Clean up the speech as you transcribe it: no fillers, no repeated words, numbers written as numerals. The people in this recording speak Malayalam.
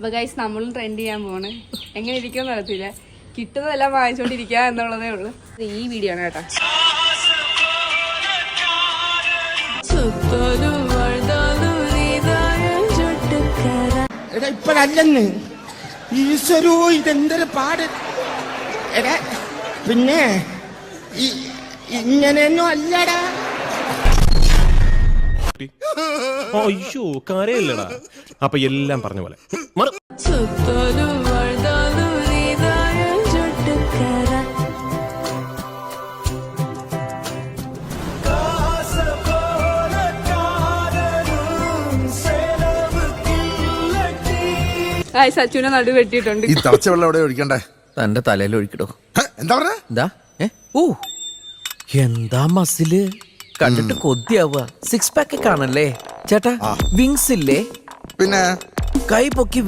അപ്പൊ ഗൈസ് നമ്മളും ട്രെൻഡ് ചെയ്യാൻ പോണ്. എങ്ങനെ ഇരിക്കുമെന്ന് അറിയത്തില്ല, കിട്ടുന്നതെല്ലാം വാങ്ങിച്ചോണ്ടിരിക്കുക എന്നുള്ളതേ ഉള്ളൂ. ഈ വീഡിയോ ആണ് കേട്ടോ. ഇപ്പഴല്ലെന്ന് ഈശ്വരോ, ഇതെന്തൊരു പാട്. എടാ പിന്നെ ഇങ്ങനെയൊന്നും അല്ലടാ. അയ്യോ കരയല്ലടാ. അപ്പൊ എല്ലാം പറഞ്ഞ പോലെ സച്ചുവിനെ നടു വെട്ടിയിട്ടുണ്ട്. ഈ തിളച്ച വെള്ളം എവിടെ ഒഴിക്കണ്ടേ? തന്റെ തലയിൽ ഒഴിക്കടോ. എന്താ പറഞ്ഞ? എന്താ എന്താ മസില് കണ്ടിട്ട് കൊതിയാവുക. 6 പാക്ക് കാണല്ലേ ചേട്ടാ? വിങ്സ് ഇല്ലേ? പിന്നെ കൈ പൊക്കി